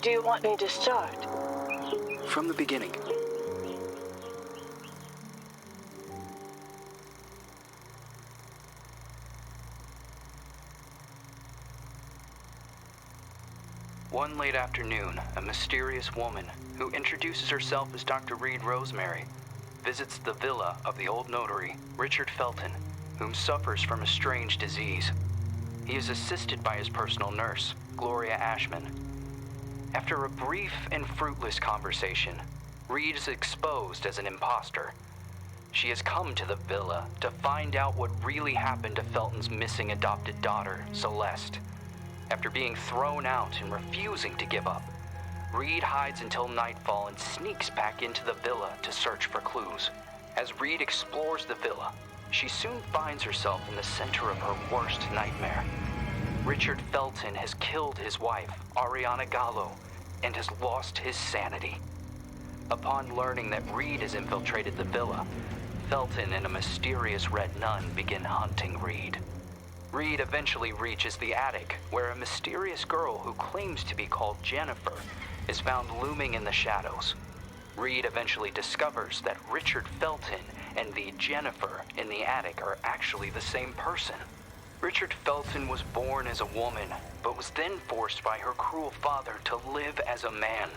do you want me to start? From the beginning. One late afternoon, a mysterious woman, who introduces herself as Dr. Reed Rosemary, visits the villa of the old notary, Richard Felton, whom suffers from a strange disease. He is assisted by his personal nurse, Gloria Ashman. After a brief and fruitless conversation, Reed is exposed as an imposter. She has come to the villa to find out what really happened to Felton's missing adopted daughter, Celeste. After being thrown out and refusing to give up, Reed hides until nightfall and sneaks back into the villa to search for clues. As Reed explores the villa, she soon finds herself in the center of her worst nightmare. Richard Felton has killed his wife, Ariana Gallo, and has lost his sanity. Upon learning that Reed has infiltrated the villa, Felton and a mysterious red nun begin hunting Reed. Reed eventually reaches the attic, where a mysterious girl who claims to be called Jennifer is found looming in the shadows. Reed eventually discovers that Richard Felton and the Jennifer in the attic are actually the same person. Richard Felton was born as a woman, but was then forced by her cruel father to live as a man.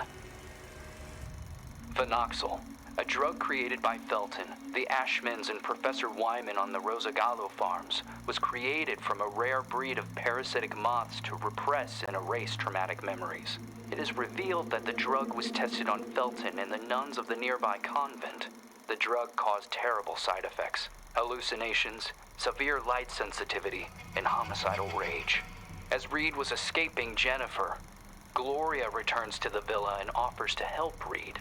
Phenoxyl, a drug created by Felton, the Ashmans, and Professor Wyman on the Rosagallo farms, was created from a rare breed of parasitic moths to repress and erase traumatic memories. It is revealed that the drug was tested on Felton and the nuns of the nearby convent. The drug caused terrible side effects: hallucinations, severe light sensitivity, and homicidal rage. As Reed was escaping Jennifer, Gloria returns to the villa and offers to help Reed.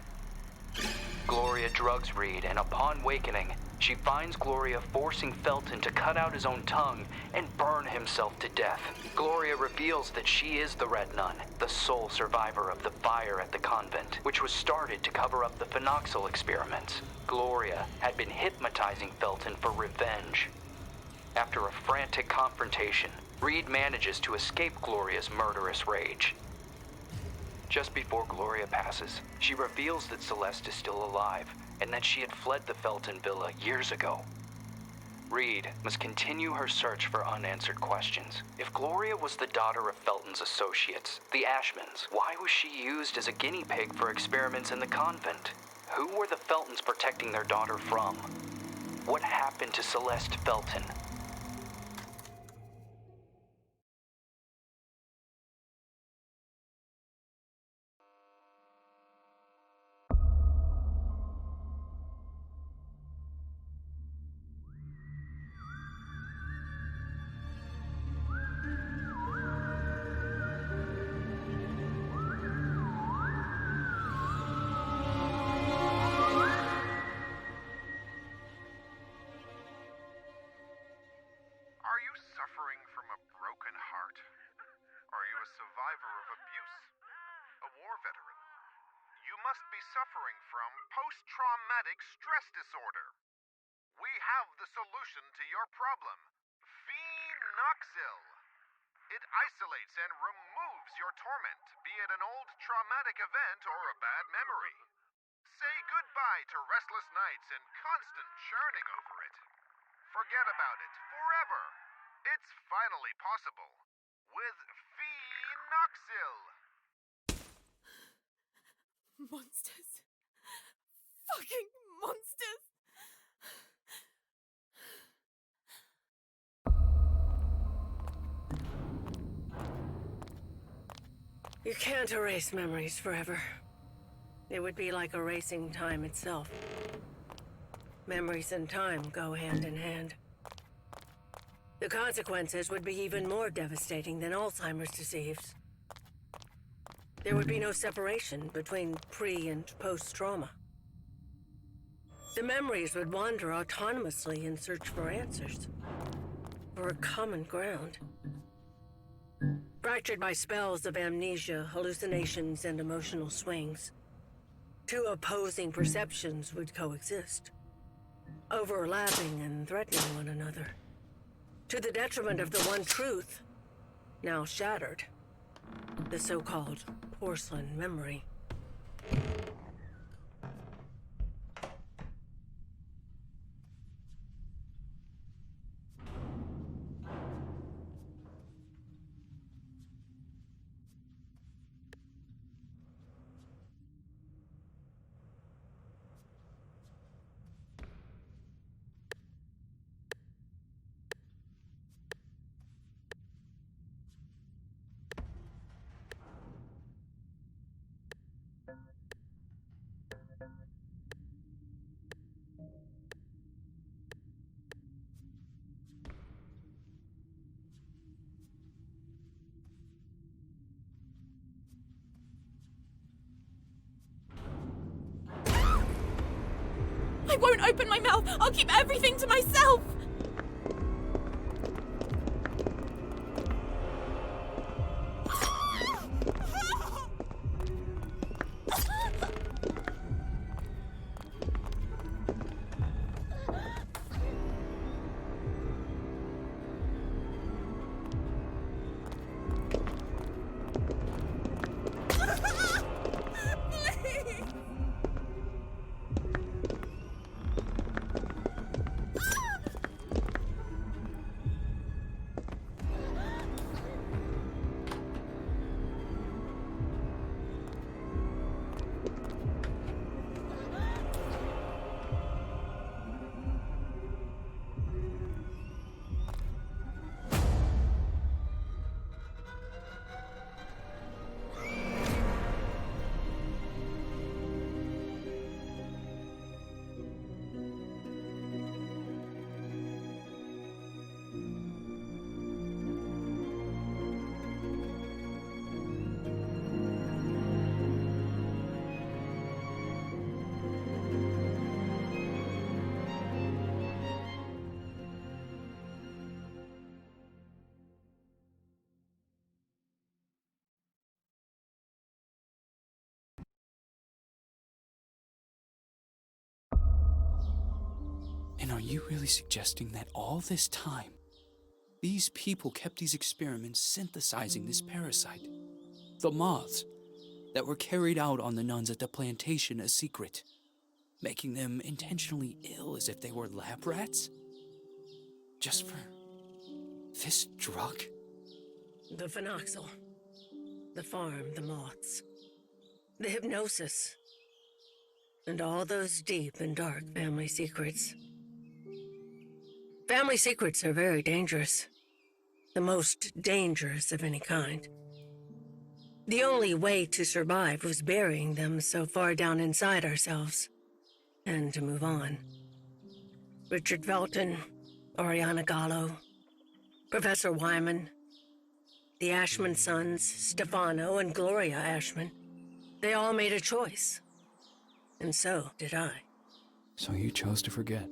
Gloria drugs Reed, and upon awakening, she finds Gloria forcing Felton to cut out his own tongue and burn himself to death. Gloria reveals that she is the Red Nun, the sole survivor of the fire at the convent, which was started to cover up the phenoxyl experiments. Gloria had been hypnotizing Felton for revenge. After a frantic confrontation, Reed manages to escape Gloria's murderous rage. Just before Gloria passes, she reveals that Celeste is still alive and that she had fled the Felton villa years ago. Reed must continue her search for unanswered questions. If Gloria was the daughter of Felton's associates, the Ashmans, why was she used as a guinea pig for experiments in the convent? Who were the Feltons protecting their daughter from? What happened to Celeste Felton? Suffering from post-traumatic stress disorder. We have the solution to your problem. Phenoxyl. It isolates and removes your torment, be it an old traumatic event or a bad memory. Say goodbye to restless nights and constant churning over it. Forget about it forever. It's finally possible with Phenoxyl. Monsters. Fucking monsters. You can't erase memories forever. It would be like erasing time itself. Memories and time go hand in hand. The consequences would be even more devastating than Alzheimer's disease. There would be no separation between pre- and post-trauma. The memories would wander autonomously in search for answers, for a common ground. Fractured by spells of amnesia, hallucinations, and emotional swings, two opposing perceptions would coexist, overlapping and threatening one another, to the detriment of the one truth, now shattered. The so-called porcelain memory. I won't open my mouth! I'll keep everything to myself! And are you really suggesting that all this time, these people kept these experiments synthesizing this parasite? The moths that were carried out on the nuns at the plantation a secret, making them intentionally ill as if they were lab rats? Just for this drug? The phenoxyl. The farm, the moths. The hypnosis. And all those deep and dark family secrets. Family secrets are very dangerous. The most dangerous of any kind. The only way to survive was burying them so far down inside ourselves. And to move on. Richard Felton, Oriana Gallo, Professor Wyman, the Ashman sons, Stefano and Gloria Ashman. They all made a choice. And so did I. So you chose to forget?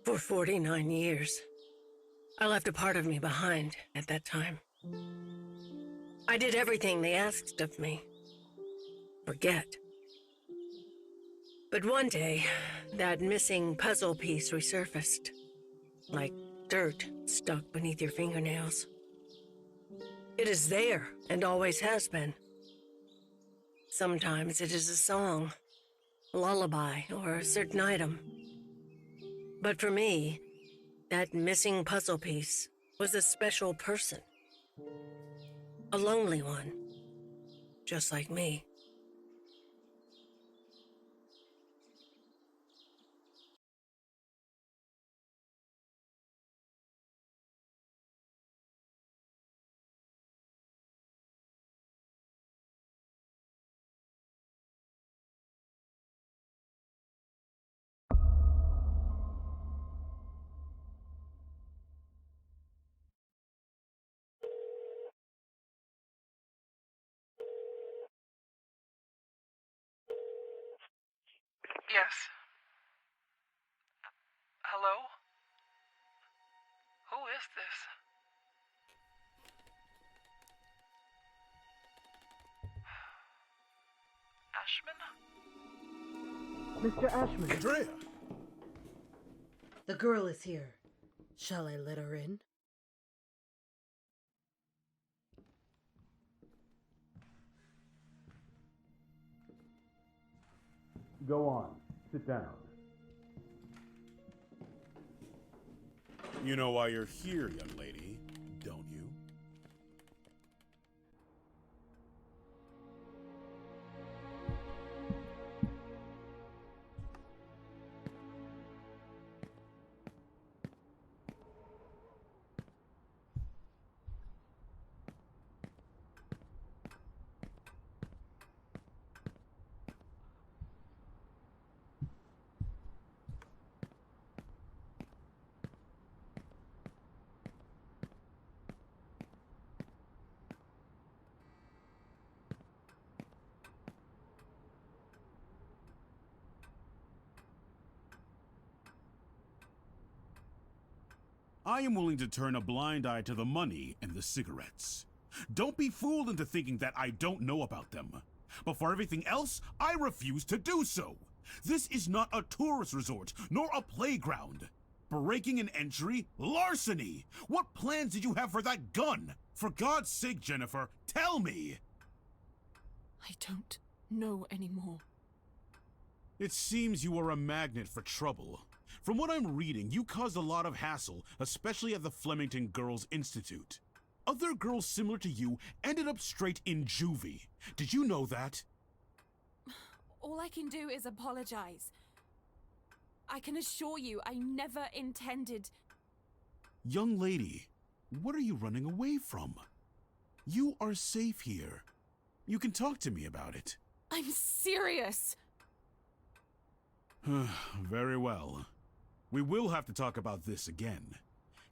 For 49 years. I left a part of me behind at that time. I did everything they asked of me. Forget. But one day, that missing puzzle piece resurfaced. Like dirt stuck beneath your fingernails. It is there, and always has been. Sometimes it is a song, a lullaby, or a certain item. But for me, that missing puzzle piece was a special person. A lonely one, just like me. Yes. Hello? Who is this? Ashman? Mr. Ashman. Andrea! The girl is here. Shall I let her in? Go on. Sit down. You know why you're here, young lady, don't you? I am willing to turn a blind eye to the money and the cigarettes. Don't be fooled into thinking that I don't know about them. But for everything else, I refuse to do so. This is not a tourist resort, nor a playground. Breaking an entry? Larceny! What plans did you have for that gun? For God's sake, Jennifer, tell me! I don't know anymore. It seems you are a magnet for trouble. From what I'm reading, you caused a lot of hassle, especially at the Flemington Girls Institute. Other girls similar to you ended up straight in juvie. Did you know that? All I can do is apologize. I can assure you I never intended... Young lady, what are you running away from? You are safe here. You can talk to me about it. I'm serious! Very well. We will have to talk about this again.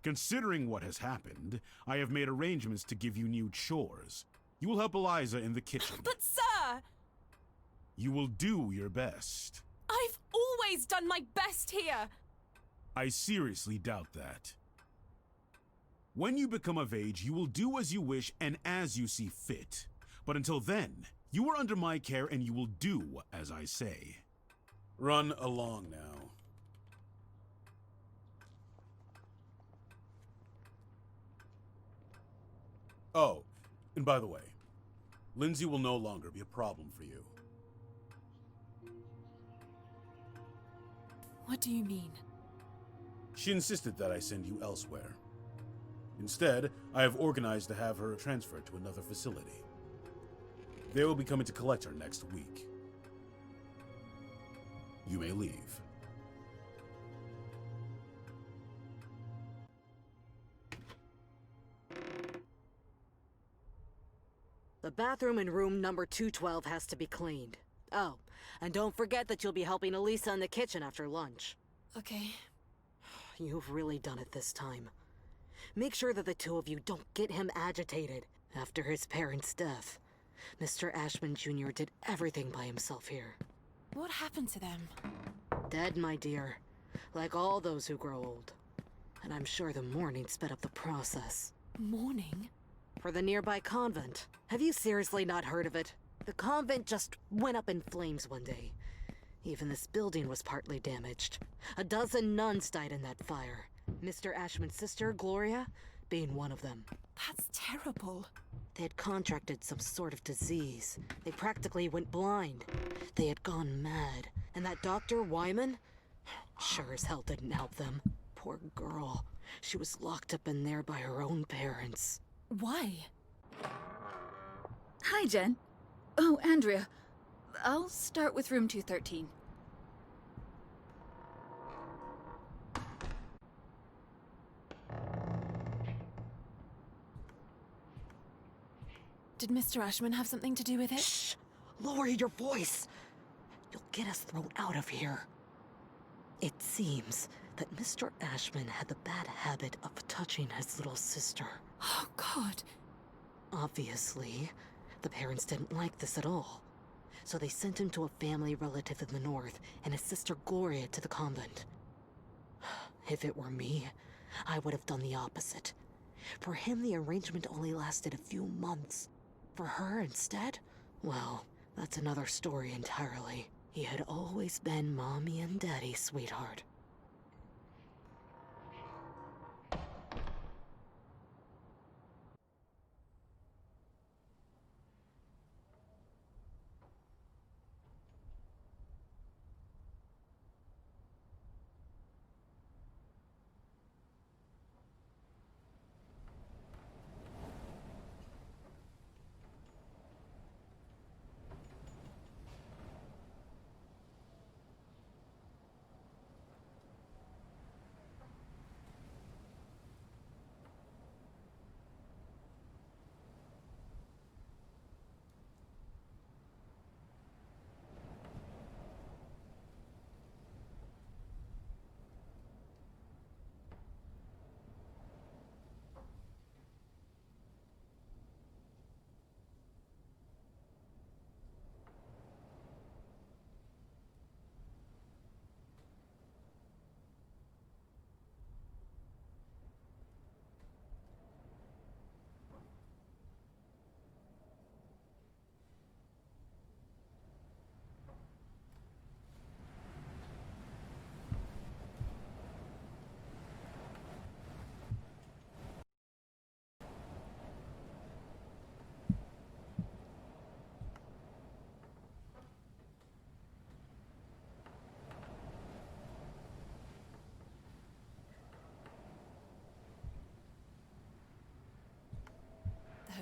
Considering what has happened, I have made arrangements to give you new chores. You will help Eliza in the kitchen. But sir! You will do your best. I've always done my best here! I seriously doubt that. When you become of age, you will do as you wish and as you see fit. But until then, you are under my care and you will do as I say. Run along now. Oh, and by the way, Lindsay will no longer be a problem for you. What do you mean? She insisted that I send you elsewhere. Instead, I have organized to have her transferred to another facility. They will be coming to collect her next week. You may leave. The bathroom in room number 212 has to be cleaned. Oh, and don't forget that you'll be helping Elisa in the kitchen after lunch. Okay. You've really done it this time. Make sure that the two of you don't get him agitated after his parents' death. Mr. Ashman Jr. did everything by himself here. What happened to them? Dead, my dear. Like all those who grow old. And I'm sure the mourning sped up the process. Mourning? For the nearby convent. Have you seriously not heard of it? The convent just went up in flames one day. Even this building was partly damaged. 12 nuns died in that fire. Mr. Ashman's sister, Gloria, being one of them. That's terrible. They had contracted some sort of disease. They practically went blind. They had gone mad. And that Dr. Wyman? Sure as hell didn't help them. Poor girl. She was locked up in there by her own parents. Why? Hi, Jen. Oh, Andrea. I'll start with room 213. Did Mr. Ashman have something to do with it? Shh! Lower your voice! You'll get us thrown out of here. It seems that Mr. Ashman had the bad habit of touching his little sister. Oh, God. Obviously, the parents didn't like this at all. So they sent him to a family relative in the north and his sister Gloria to the convent. If it were me, I would have done the opposite. For him, the arrangement only lasted a few months. For her, instead, well, that's another story entirely. He had always been Mommy and Daddy's sweetheart.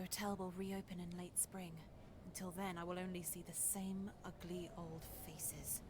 hotel will reopen in late spring. Until then, I will only see the same ugly old faces.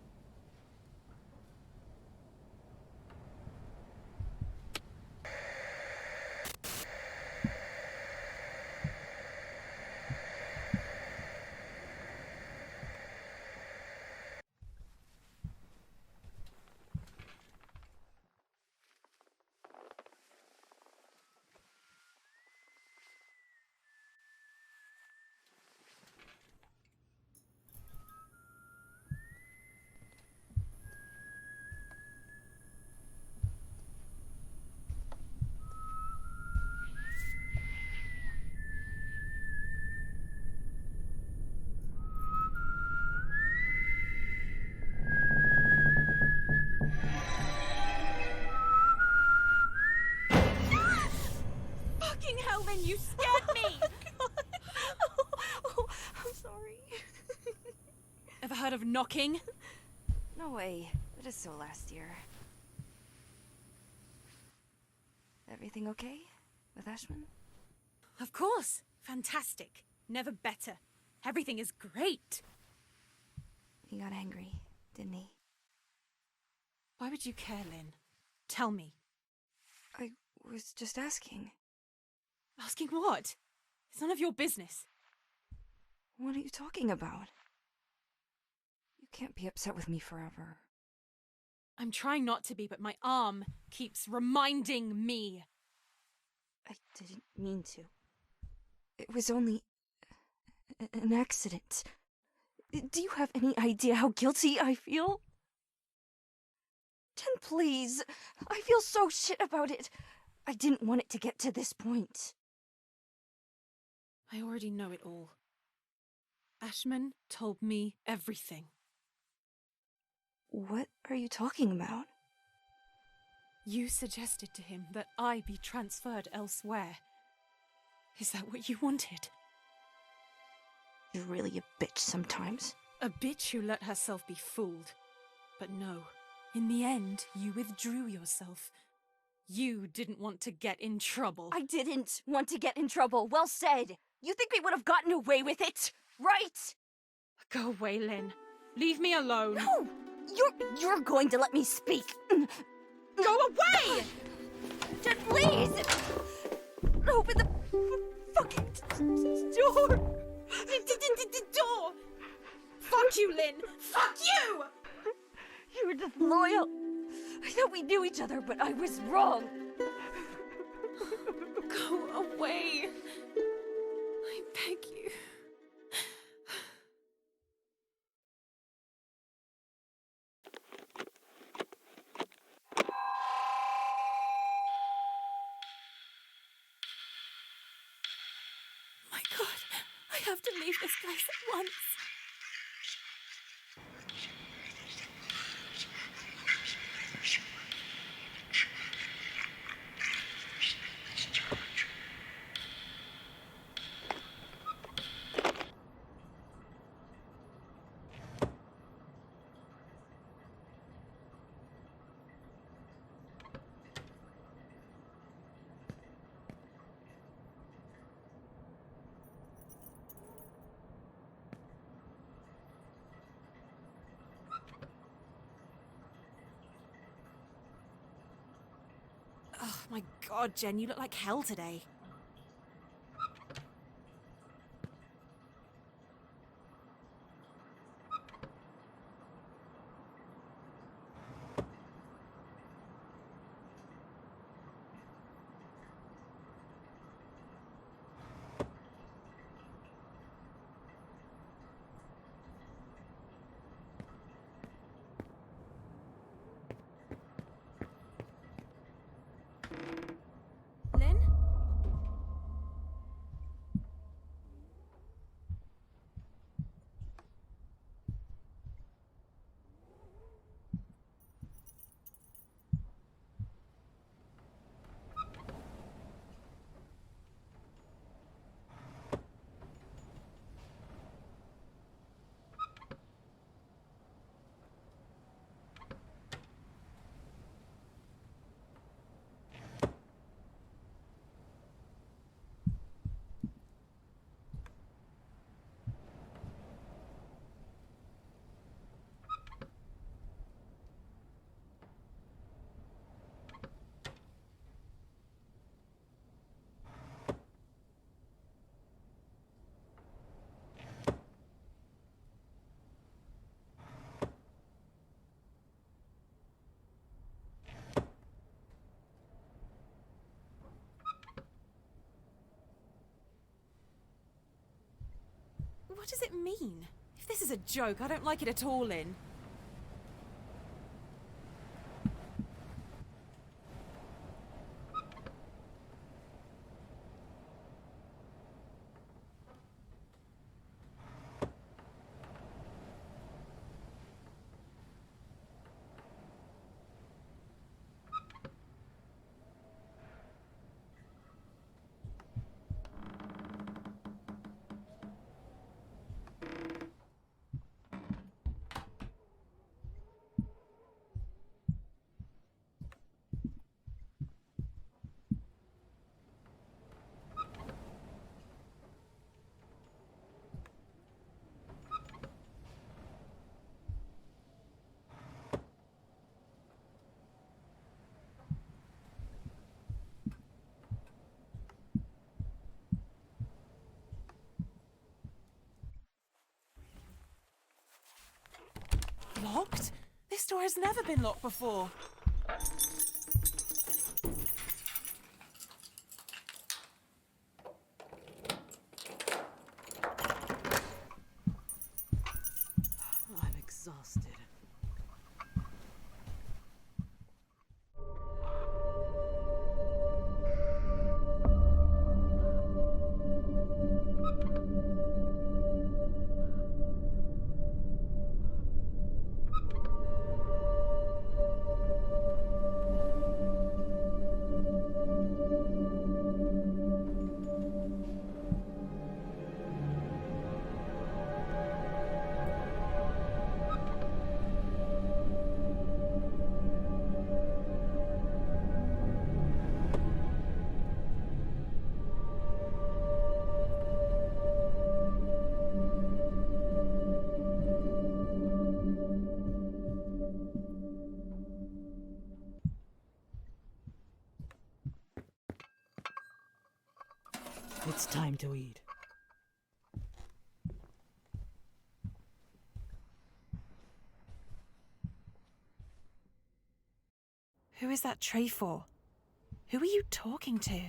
Fucking hell, Lynn, you scared me! Oh, I'm sorry. Ever heard of knocking? No way. That is so last year. Everything okay with Ashman? Of course. Fantastic. Never better. Everything is great. He got angry, didn't he? Why would you care, Lynn? Tell me. I was just asking. Asking what? It's none of your business. What are you talking about? You can't be upset with me forever. I'm trying not to be, but my arm keeps reminding me. I didn't mean to. It was only an accident. Do you have any idea how guilty I feel? Jen, please. I feel so shit about it. I didn't want it to get to this point. I already know it all. Ashman told me everything. What are you talking about? You suggested to him that I be transferred elsewhere. Is that what you wanted? You're really a bitch sometimes. A bitch who let herself be fooled. But no, in the end, you withdrew yourself. You didn't want to get in trouble. I didn't want to get in trouble. Well said. You think we would have gotten away with it, right? Go away, Lynn. Leave me alone. No! You're going to let me speak. Go away! Jen, please! Open the fucking door! Door! Fuck you, Lynn! Fuck you! You were disloyal. I thought we knew each other, but I was wrong. Go away. I beg you. My God, I have to leave this place at once. Oh my God, Jen, you look like hell today. Lynn? What does it mean? If this is a joke, I don't like it at all, Lynn. Locked? This door has never been locked before. I'm exhausted. It's time to eat. Who is that tray for? Who are you talking to?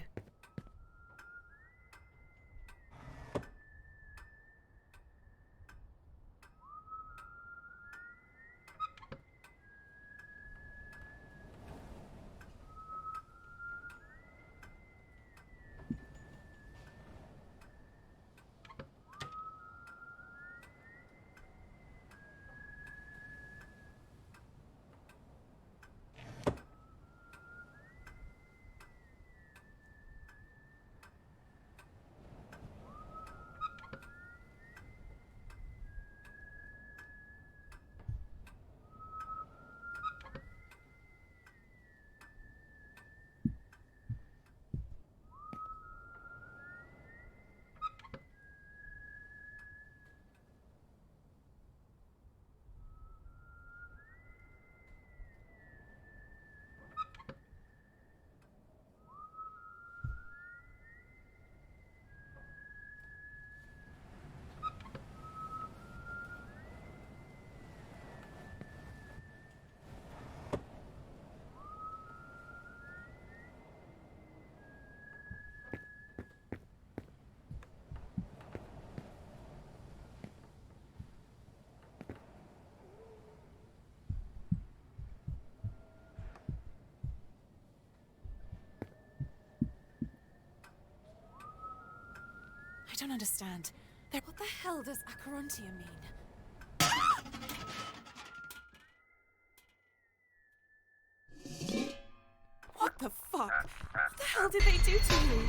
I don't understand. What the hell does Acherontia mean? What the fuck? What the hell did they do to you?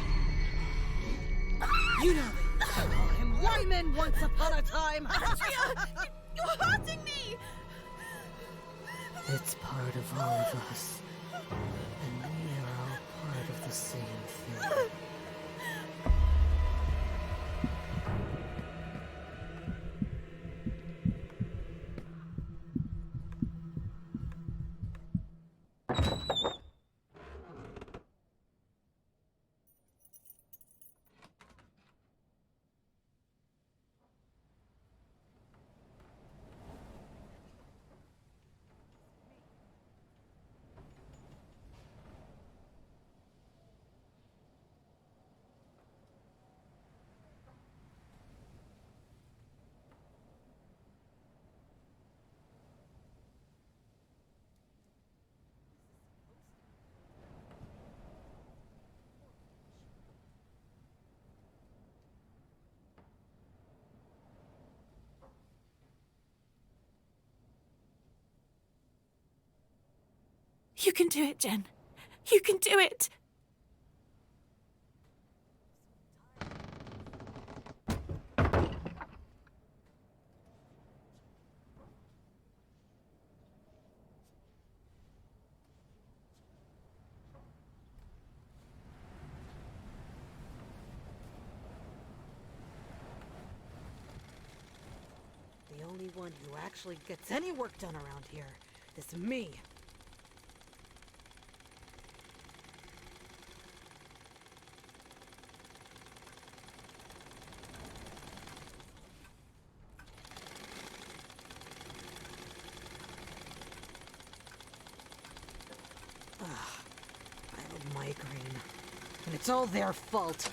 You know they him Wyman once upon a time! Andrea! You're hurting me! It's part of all of us. And we are all part of the same thing. You can do it, Jen. You can do it! The only one who actually gets any work done around here is me. I have a migraine, and it's all their fault.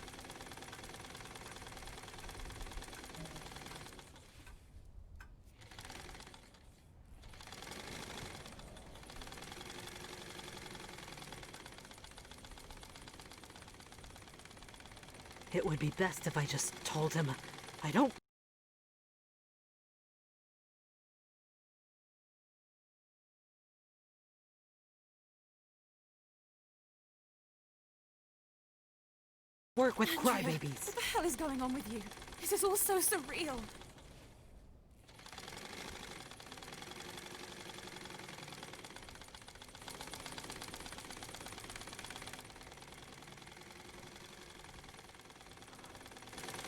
It would be best if I just told him I don't... work with Andrea, crybabies. what the hell is going on with you? This is all so surreal.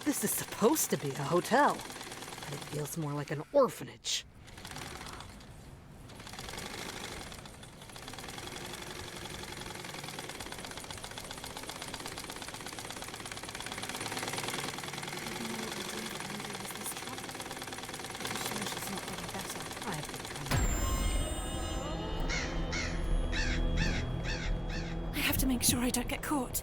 This is supposed to be a hotel, but it feels more like an orphanage. I have to make sure I don't get caught.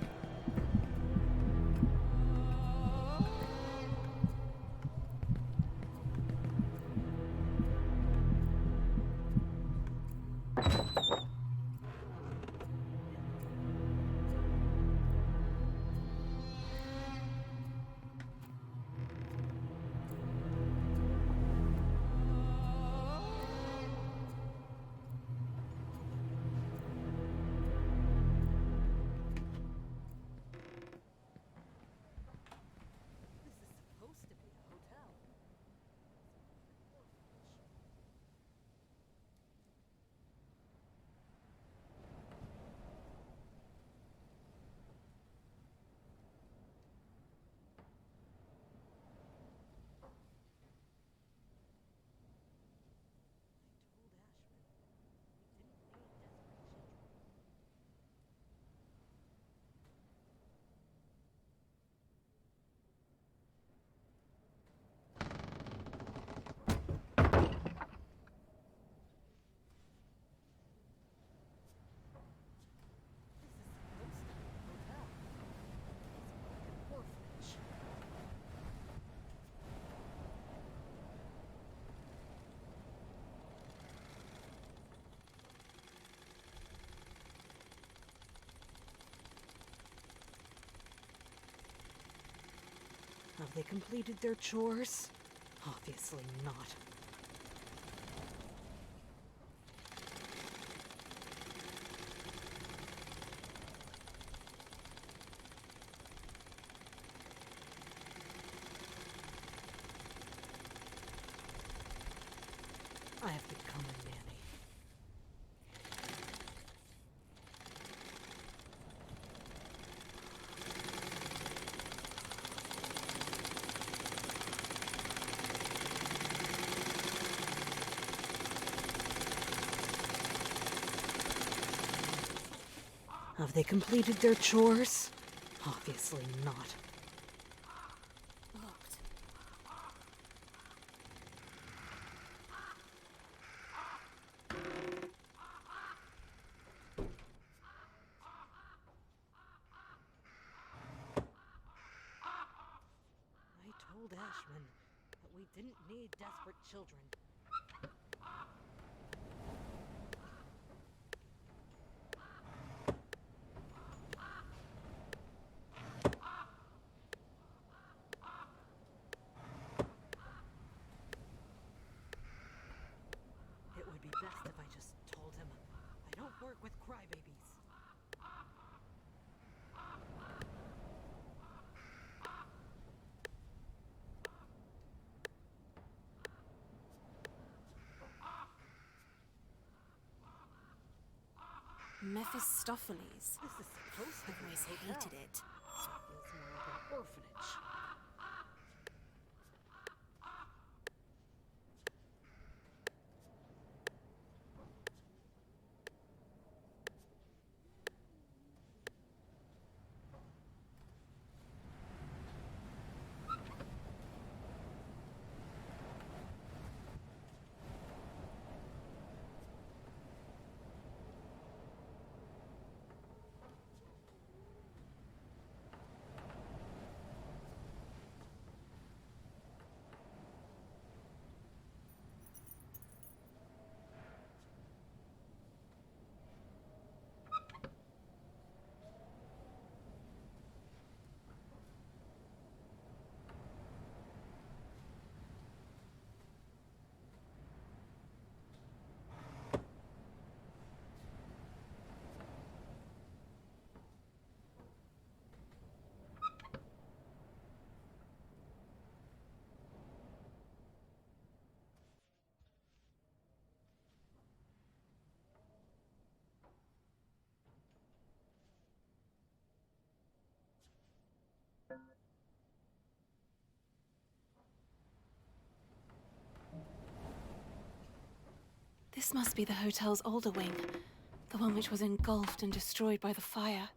Have they completed their chores? Obviously not. I have become a nanny. Have they completed their chores? Obviously not. Locked. I told Ashman that we didn't need desperate children. It would be best if I just told him I don't work with crybabies. Mephistopheles. This is supposed to I've be always a hotel. hated it. Feels more like an orphanage. This must be the hotel's older wing, the one which was engulfed and destroyed by the fire.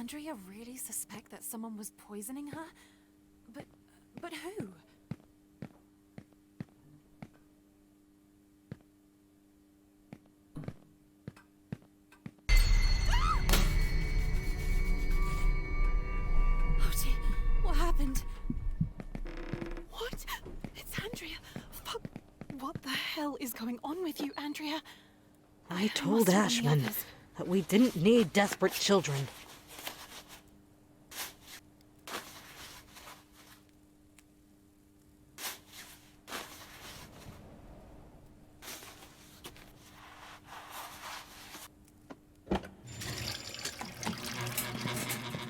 Andrea really suspect that someone was poisoning her? But who? Oti, what happened? What? It's Andrea. Fuck. What the hell is going on with you, Andrea? I told Ashman that we didn't need desperate children.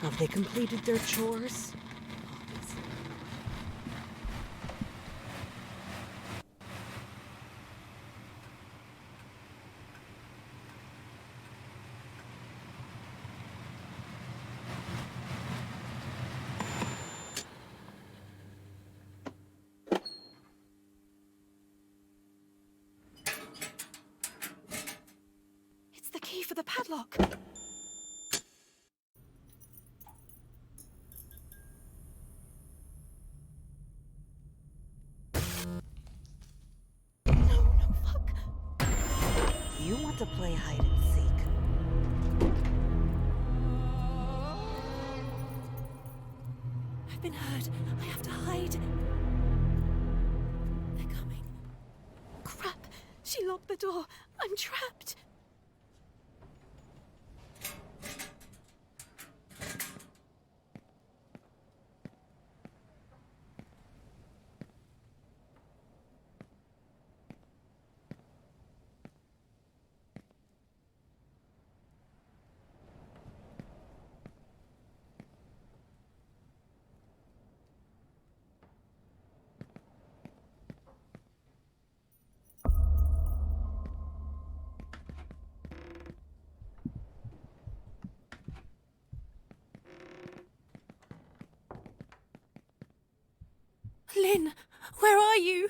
Have they completed their chores? Obviously. It's the key for the padlock. You want to play hide and seek? I've been hurt. I have to hide. They're coming. Crap! She locked the door. I'm trapped. Lynn, where are you?